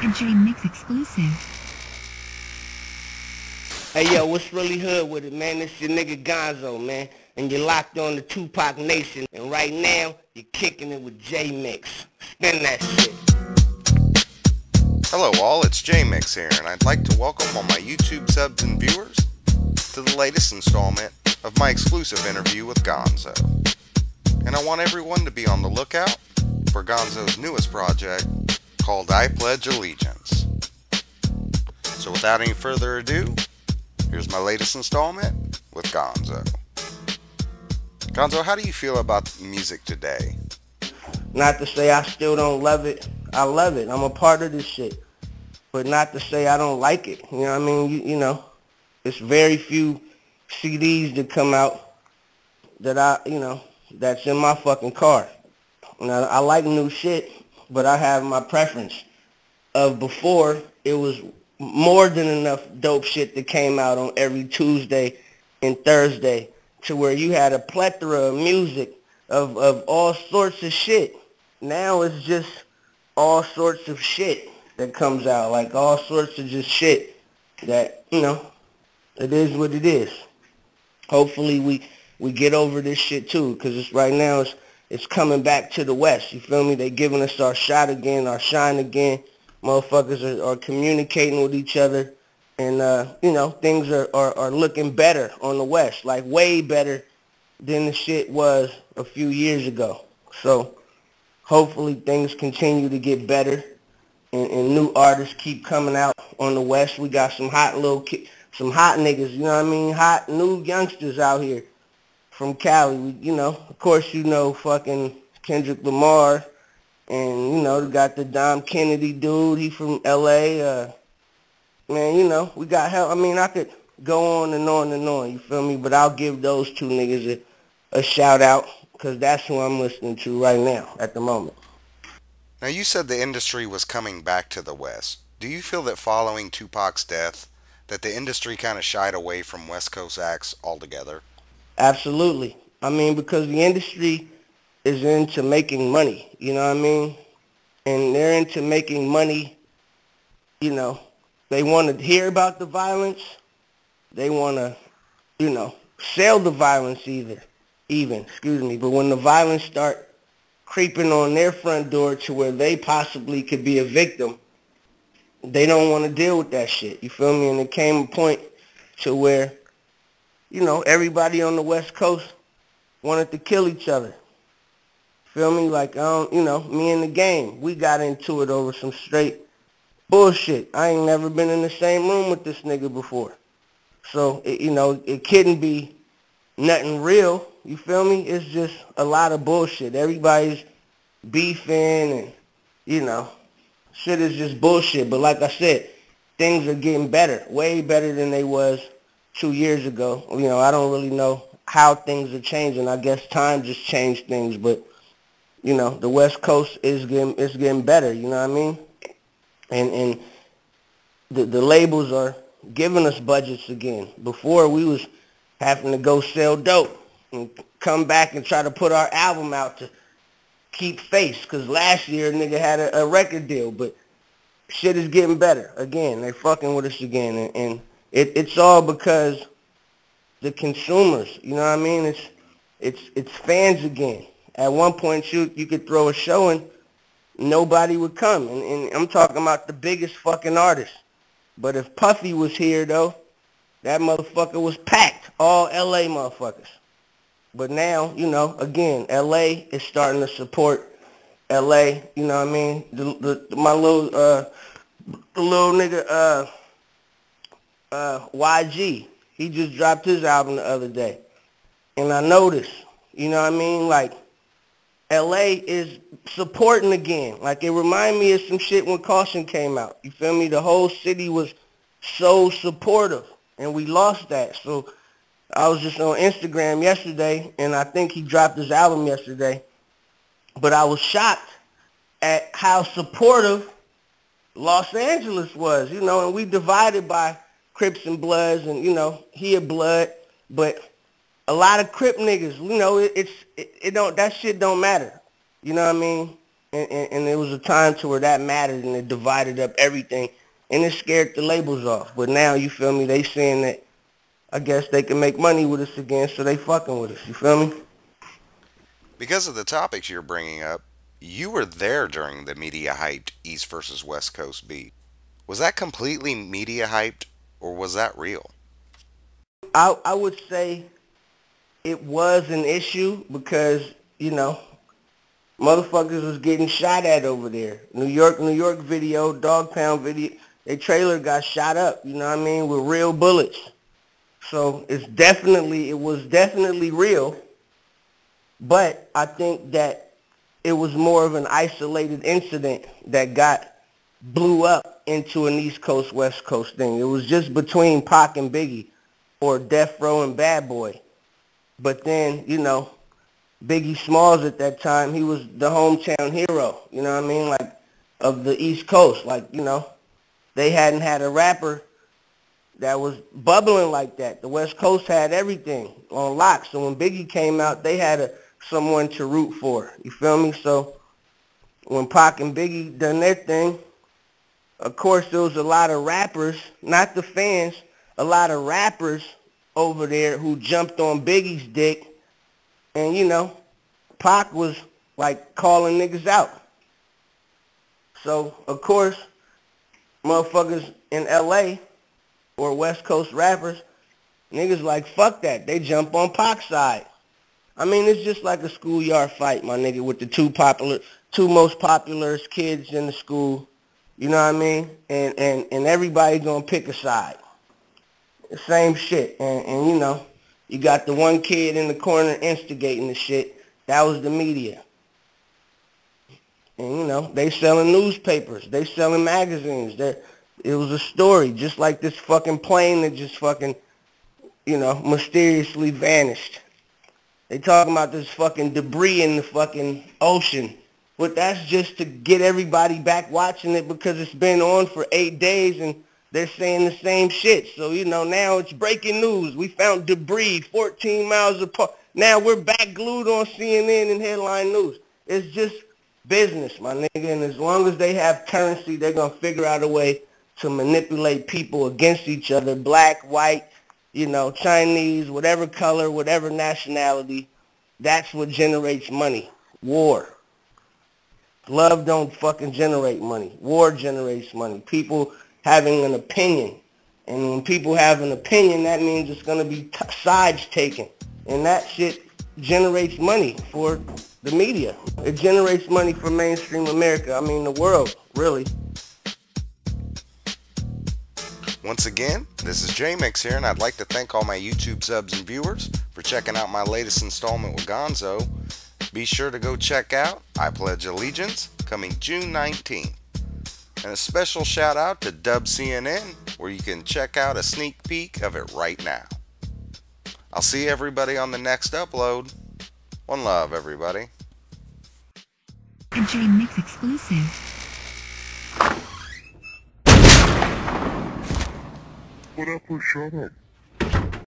A J-Mix exclusive. Hey yo, what's really hood with it, man? It's your nigga Gonzoe, man. And you're locked on the Tupac Nation. And right now, you're kicking it with J-Mix. Spin that shit. Hello all, it's J-Mix here, and I'd like to welcome all my YouTube subs and viewers to the latest installment of my exclusive interview with Gonzoe. And I want everyone to be on the lookout for Gonzoe's newest project called I Pledge Allegiance. So without any further ado, here's my latest installment with Gonzoe. Gonzoe, how do you feel about music today? Not to say I still don't love it. I love it. I'm a part of this shit. But not to say I don't like it. You know what I mean? You know, it's very few CDs that come out that that's in my fucking car. Now, I like new shit, but I have my preference. Of before, it was more than enough dope shit that came out on every Tuesday and Thursday to where you had a plethora of music of all sorts of shit. Now it's just all sorts of shit that comes out, like all sorts of just shit that, it is what it is. Hopefully we get over this shit too, because it's right now it's coming back to the West, you feel me? They giving us our shot again, our shine again. Motherfuckers are communicating with each other, and things are looking better on the West, like way better than the shit was a few years ago. So hopefully things continue to get better, and new artists keep coming out on the West. We got some hot some hot niggas, you know what I mean? Hot new youngsters out here from Cali. Of course, fucking Kendrick Lamar. And, we got the Dom Kennedy dude. He from L.A. Man, we got hell. I mean, I could go on and on and on, you feel me? But I'll give those two niggas a shout out, because that's who I'm listening to right now at the moment. Now, you said the industry was coming back to the West. Do you feel that following Tupac's death, that the industry kind of shied away from West Coast acts altogether? Absolutely. I mean, because the industry is into making money, you know what I mean? And they're into making money, they want to hear about the violence. They want to, sell the violence excuse me. But when the violence start creeping on their front door to where they possibly could be a victim, they don't want to deal with that shit, you feel me? And it came a point to where, everybody on the West Coast wanted to kill each other. Feel me? Like, me and the game, we got into it over some straight bullshit. I ain't never been in the same room with this nigga before. So, it couldn't be nothing real. You feel me? It's just a lot of bullshit. Everybody's beefing and, shit is just bullshit. But like I said, things are getting better, way better than they was 2 years ago. I don't really know how things are changing. I guess time just changed things, but the West Coast is getting better, you know what I mean? And the labels are giving us budgets again. Before, we was having to go sell dope and come back and try to put our album out to keep face, because last year a nigga had a record deal, but shit is getting better again. They fucking with us again, and it's all because the consumers, you know what I mean? It's fans again. At one point, you could throw a show and nobody would come. And I'm talking about the biggest fucking artists. But if Puffy was here, though, that motherfucker was packed. All L.A. motherfuckers. But now, again, L.A. is starting to support L.A., you know what I mean? My little, the little nigga, YG, he just dropped his album the other day. And I noticed, you know what I mean? Like, L.A. is supporting again. Like, it reminded me of some shit when Caution came out. You feel me? The whole city was so supportive, and we lost that. So I was just on Instagram yesterday, and I think he dropped his album yesterday. But I was shocked at how supportive Los Angeles was, and we divided by Crips and Bloods, and, he a Blood, but a lot of Crip niggas, that shit don't matter. You know what I mean? And there was a time to where that mattered and it divided up everything and it scared the labels off. But now, you feel me, they saying that I guess they can make money with us again, so they fucking with us, you feel me? Because of the topics you're bringing up, you were there during the media hyped East versus West Coast beat. Was that completely media hyped, or was that real? I would say it was an issue because, you know, motherfuckers was getting shot at over there. New York video, Dog Pound video, their trailer got shot up, you know what I mean, with real bullets. So it was definitely real, but I think that it was more of an isolated incident that blew up into an East Coast, West Coast thing. It was just between Pac and Biggie, or Death Row and Bad Boy. But then, you know, Biggie Smalls at that time, he was the hometown hero, you know what I mean, like, of the East Coast. Like, you know, they hadn't had a rapper that was bubbling like that. The West Coast had everything on lock. So when Biggie came out, they had someone to root for, you feel me? So when Pac and Biggie done their thing, of course there was a lot of rappers, not the fans, a lot of rappers over there who jumped on Biggie's dick. And, you know, Pac was, like, calling niggas out. So, of course, motherfuckers in L.A. or West Coast rappers, niggas like, fuck that. They jump on Pac's side. I mean, it's just like a schoolyard fight, my nigga, with the two most popular kids in the school. You know what I mean? And everybody gonna pick a side. Same shit. And you know, you got the one kid in the corner instigating the shit. That was the media. And, you know, they selling newspapers. They selling magazines. It was a story, just like this fucking plane that just fucking, you know, mysteriously vanished. They talking about this fucking debris in the fucking ocean. But that's just to get everybody back watching it because it's been on for 8 days and they're saying the same shit. So, you know, now it's breaking news. We found debris 14 miles apart. Now we're back glued on CNN and headline news. It's just business, my nigga. And as long as they have currency, they're going to figure out a way to manipulate people against each other, black, white, you know, Chinese, whatever color, whatever nationality. That's what generates money. War. Love don't fucking generate money. War generates money. People having an opinion. And when people have an opinion, that means it's going to be sides taken. And that shit generates money for the media. It generates money for mainstream America. I mean, the world, really. Once again, this is J-Mix here, and I'd like to thank all my YouTube subs and viewers for checking out my latest installment with Gonzoe. Be sure to go check out I Pledge Allegiance, coming June 19th. And a special shout out to Dub CNN, where you can check out a sneak peek of it right now. I'll see everybody on the next upload. One love, everybody. A J-Mix exclusive. What up, shut up.